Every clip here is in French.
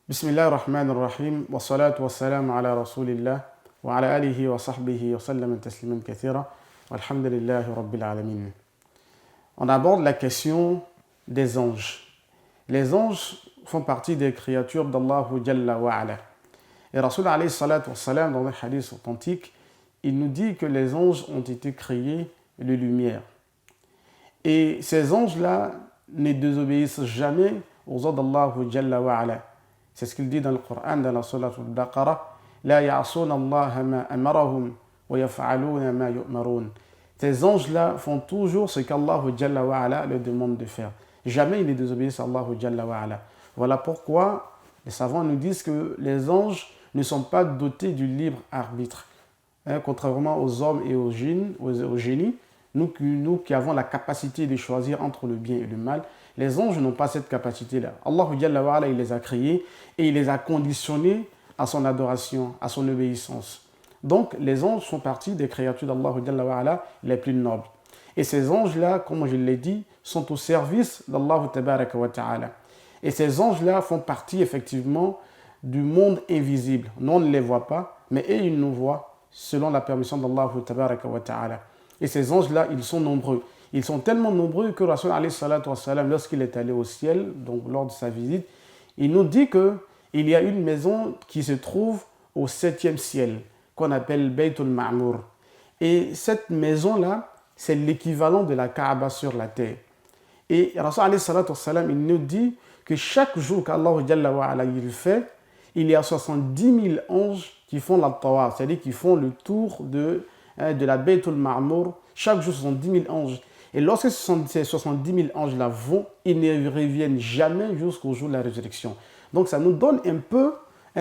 بسم الله الرحمن الرحيم والصلاة والسلام على رسول الله وعلى آله وصحبه وسلم تسليما كثيرا والحمد لله رب العالمين. On aborde la question des anges. Les anges font partie des créatures d'Allah Jalla wa Ala. Et Rasul alayhi salatu wassalam, dans un hadith authentique, il nous dit que les anges ont été créés de lumière. Et ces anges-là ne désobéissent jamais aux ordres d'Allah Jalla wa Ala. C'est ce qu'il dit dans le Coran, dans la Surah Al-Baqarah. La ya'asuna Allah ma amarahum wa yaf'aluna ma yu'marun. Ces anges-là font toujours ce qu'Allah Jalla wa Ala leur demande de faire. Jamais ils ne désobéissent à Allah Jalla wa Ala. Voilà pourquoi les savants nous disent que les anges ne sont pas dotés du libre arbitre. Contrairement aux hommes et aux génies, nous qui avons la capacité de choisir entre le bien et le mal, les anges n'ont pas cette capacité-là. Allah Jalla wa Ala, il les a créés et il les a conditionnés à son adoration, à son obéissance. Donc, les anges font partie des créatures d'Allah Jalla wa Ala les plus nobles. Et ces anges-là, comme je l'ai dit, sont au service d'Allah Tabaraka wa Ta'ala. Et ces anges-là font partie effectivement du monde invisible. Nous, on ne les voit pas, mais eux, ils nous voient selon la permission d'Allah Tabaraka wa Ta'ala. Et ces anges-là, ils sont nombreux. Ils sont tellement nombreux que Rasul alayhi salatu wassalam, lorsqu'il est allé au ciel, donc lors de sa visite, il nous dit qu'il y a une maison qui se trouve au 7e ciel, qu'on appelle Baytul Ma'mour. Et cette maison-là, c'est l'équivalent de la Kaaba sur la terre. Et Rasul alayhi salatu wassalam, il nous dit que chaque jour qu'Allah Jalla wa Ala il fait, il y a 70 000 anges qui font la tawaf, c'est-à-dire qui font le tour de la Baytul Ma'mour. Chaque jour, 70 000 anges. Et lorsque ces 70 000 anges-là vont, ils ne reviennent jamais jusqu'au jour de la résurrection. Donc ça nous donne un peu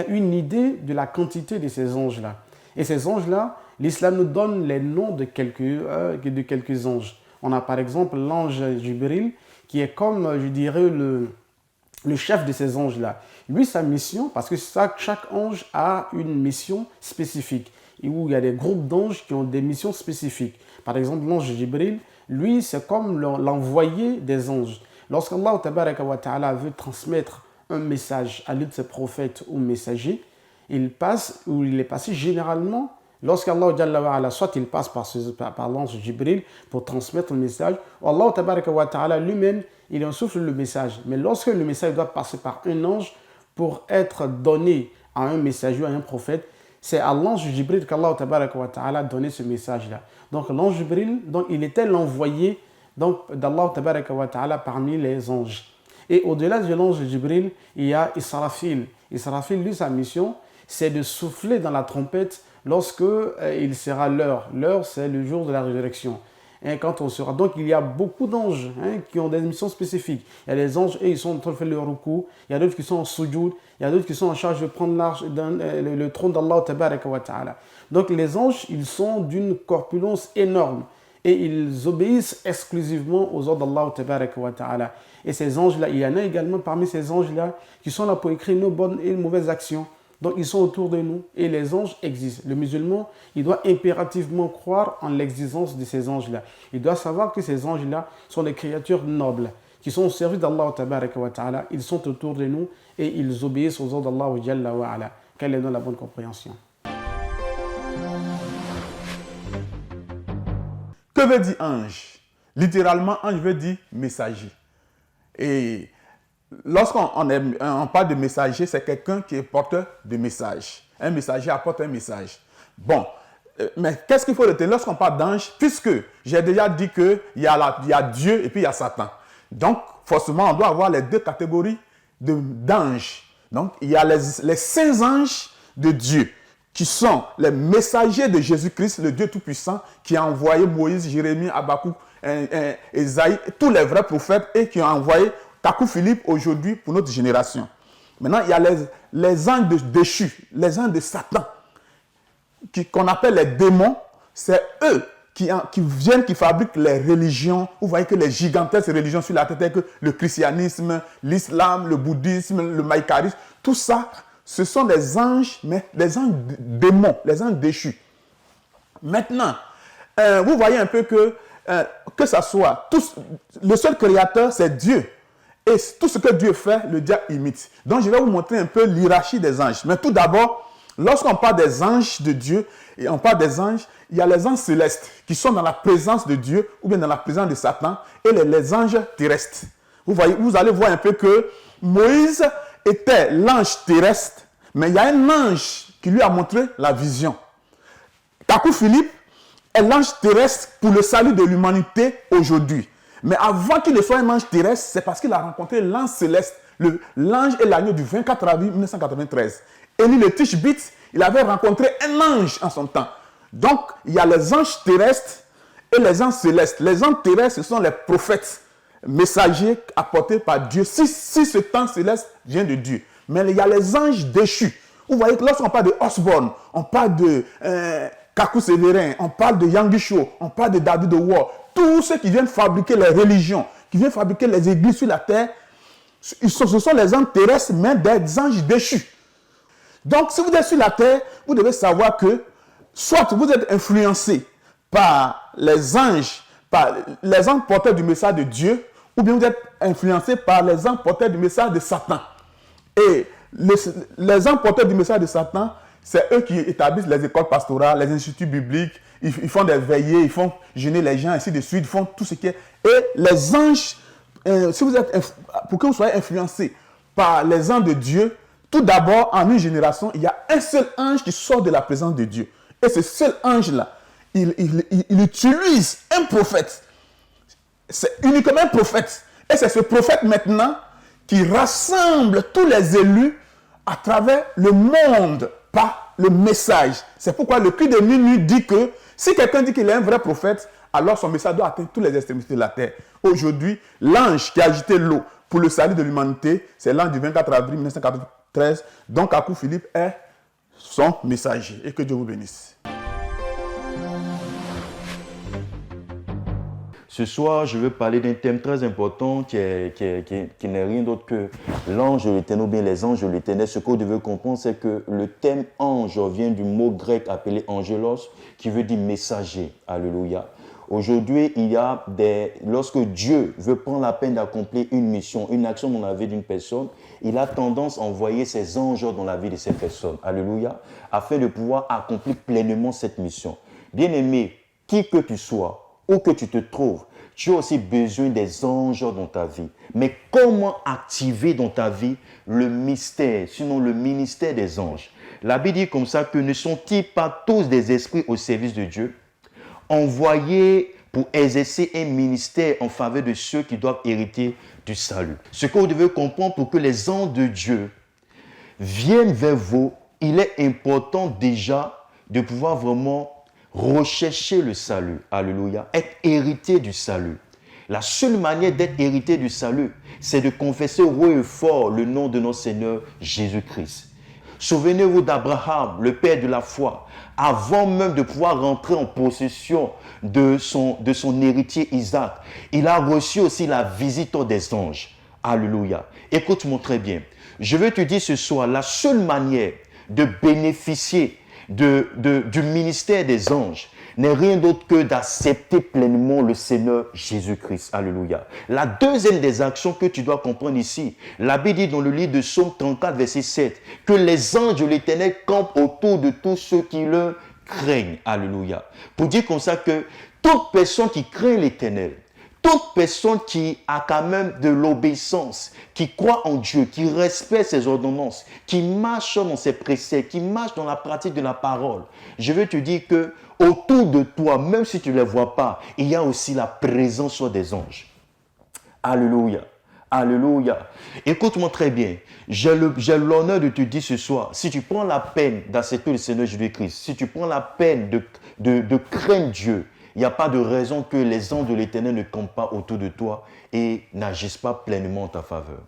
une idée de la quantité de ces anges-là. Et ces anges-là, l'islam nous donne les noms de quelques anges. On a par exemple l'ange Jibril, qui est comme, je dirais, le chef de ces anges-là. Lui, sa mission, parce que chaque ange a une mission spécifique, où il y a des groupes d'anges qui ont des missions spécifiques. Par exemple, l'ange Jibril, lui, c'est comme l'envoyé des anges. Lorsqu'Allah Tabaraka wa Ta'ala veut transmettre un message à l'un de ses prophètes ou messagers, il est passé généralement, lorsqu'Allah Jalla wa Ala, soit il passe par l'ange Jibril pour transmettre le message, ou Allah Tabaraka wa Ta'ala lui-même, il insouffle le message. Mais lorsque le message doit passer par un ange pour être donné à un messager ou à un prophète, c'est à l'ange Jibril qu'Allah Tabaraka wa Ta'ala a donné ce message-là. Donc l'ange Jibril, il était l'envoyé d'Allah Tabaraka wa Ta'ala parmi les anges. Et au-delà de l'ange Jibril, il y a Israfil. Israfil, lui, sa mission, c'est de souffler dans la trompette lorsque il sera l'heure. L'heure, c'est le jour de la résurrection. Et quand on sera. Donc il y a beaucoup d'anges qui ont des missions spécifiques. Il y a des anges, et ils sont en train de faire le ruku. Il y a d'autres qui sont en sujoud. Il y a d'autres qui sont en charge de prendre le trône d'Allah Tabaraka wa Ta'ala. Donc les anges, ils sont d'une corpulence énorme. Et ils obéissent exclusivement aux ordres d'Allah Tabaraka wa Ta'ala. Et ces anges-là, il y en a également parmi ces anges-là qui sont là pour écrire nos bonnes et mauvaises actions. Donc ils sont autour de nous et les anges existent. Le musulman, il doit impérativement croire en l'existence de ces anges-là. Il doit savoir que ces anges-là sont des créatures nobles qui sont au service d'Allah Tabaraka wa Ta'ala. Ils sont autour de nous et ils obéissent aux ordres d'Allah Jalla wa Ala. Quelle est donc la bonne compréhension? Que veut dire ange? Littéralement, ange veut dire messager. Et lorsqu'on parle de messager, c'est quelqu'un qui est porteur de message. Un messager apporte un message. Bon, mais qu'est-ce qu'il faut retenir lorsqu'on parle d'ange? Puisque j'ai déjà dit qu'il y a Dieu et puis il y a Satan. Donc, forcément, on doit avoir les deux catégories d'anges. Donc, il y a les saints anges de Dieu, qui sont les messagers de Jésus-Christ, le Dieu Tout-Puissant, qui a envoyé Moïse, Jérémie, Habakkuk, Esaïe, tous les vrais prophètes, et qui ont envoyé Takou Philippe aujourd'hui pour notre génération. Maintenant, il y a les anges déchus, les anges de Satan, qu'on appelle les démons. C'est eux qui viennent, qui fabriquent les religions. Vous voyez que les gigantesques religions sur la terre, que le christianisme, l'islam, le bouddhisme, le maïkarisme, tout ça, ce sont des anges, mais des anges démons, les anges déchus. Maintenant, vous voyez un peu que ça soit, le seul créateur, c'est Dieu. Et tout ce que Dieu fait, le diable imite. Donc, je vais vous montrer un peu l'hiérarchie des anges. Mais tout d'abord, lorsqu'on parle des anges de Dieu, et on parle des anges, il y a les anges célestes qui sont dans la présence de Dieu ou bien dans la présence de Satan et les anges terrestres. Vous voyez, vous allez voir un peu que Moïse était l'ange terrestre, mais il y a un ange qui lui a montré la vision. Kakou Philippe est l'ange terrestre pour le salut de l'humanité aujourd'hui. Mais avant qu'il ne soit un ange terrestre, c'est parce qu'il a rencontré l'ange céleste, l'ange et l'agneau du 24 avril 1993. Élie le Tishbit, il avait rencontré un ange en son temps. Donc, il y a les anges terrestres et les anges célestes. Les anges terrestres, ce sont les prophètes, messagers apportés par Dieu, si ce temps céleste vient de Dieu. Mais il y a les anges déchus. Vous voyez que lorsqu'on parle de Osborne, on parle de Kakou Sévérin, on parle de Yangisho, on parle de David de War, tous ceux qui viennent fabriquer les religions, qui viennent fabriquer les églises sur la terre, ce sont les anges terrestres, mais des anges déchus. Donc, si vous êtes sur la terre, vous devez savoir que soit vous êtes influencé par les anges porteurs du message de Dieu, ou bien vous êtes influencé par les anges porteurs du message de Satan. Et les anges porteurs du message de Satan, c'est eux qui établissent les écoles pastorales, les instituts bibliques, ils font des veillées, ils font jeûner les gens, ainsi de suite, ils font tout ce qui est... Et les anges, pour que vous soyez influencés par les anges de Dieu, tout d'abord, en une génération, il y a un seul ange qui sort de la présence de Dieu. Et ce seul ange-là, il utilise un prophète. C'est uniquement un prophète. Et c'est ce prophète maintenant qui rassemble tous les élus à travers le monde par le message. C'est pourquoi le cri de minuit dit que si quelqu'un dit qu'il est un vrai prophète, alors son message doit atteindre toutes les extrémités de la terre. Aujourd'hui, l'ange qui a agité l'eau pour le salut de l'humanité, c'est l'ange du 24 avril 1993. Donc, Kakou Philippe est son messager. Et que Dieu vous bénisse. Ce soir, je veux parler d'un thème très important qui n'est rien d'autre que l'ange de l'Éternel ou bien les anges de l'Éternel. Ce que vous devez comprendre, c'est que le thème ange vient du mot grec appelé angelos, qui veut dire messager. Alléluia. Aujourd'hui, lorsque Dieu veut prendre la peine d'accomplir une mission, une action dans la vie d'une personne, il a tendance à envoyer ses anges dans la vie de cette personne. Alléluia. Afin de pouvoir accomplir pleinement cette mission. Bien-aimé, qui que tu sois, où que tu te trouves, tu as aussi besoin des anges dans ta vie. Mais comment activer dans ta vie le mystère, sinon le ministère des anges? La Bible dit comme ça que ne sont-ils pas tous des esprits au service de Dieu, envoyés pour exercer un ministère en faveur de ceux qui doivent hériter du salut? Ce que vous devez comprendre pour que les anges de Dieu viennent vers vous, il est important déjà de pouvoir vraiment rechercher le salut, alléluia, être hérité du salut. La seule manière d'être hérité du salut, c'est de confesser haut et fort le nom de notre Seigneur Jésus-Christ. Souvenez-vous d'Abraham, le père de la foi, avant même de pouvoir rentrer en possession de son héritier Isaac, il a reçu aussi la visite des anges. Alléluia. Écoute-moi très bien. Je veux te dire ce soir, la seule manière de bénéficier du ministère des anges n'est rien d'autre que d'accepter pleinement le Seigneur Jésus-Christ. Alléluia. La deuxième des actions que tu dois comprendre ici, la Bible dit dans le livre de Psaume 34, verset 7, que les anges de l'Éternel campent autour de tous ceux qui le craignent. Alléluia. Pour dire comme ça que toute personne qui craint l'Éternel, toute personne qui a quand même de l'obéissance, qui croit en Dieu, qui respecte ses ordonnances, qui marche dans ses préceptes, qui marche dans la pratique de la parole, je veux te dire que autour de toi, même si tu ne les vois pas, il y a aussi la présence des anges. Alléluia. Alléluia. Écoute-moi très bien. J'ai l'honneur de te dire ce soir, si tu prends la peine d'accepter le Seigneur Jésus-Christ, si tu prends la peine de craindre Dieu, il n'y a pas de raison que les anges de l'Éternel ne campent pas autour de toi et n'agissent pas pleinement en ta faveur.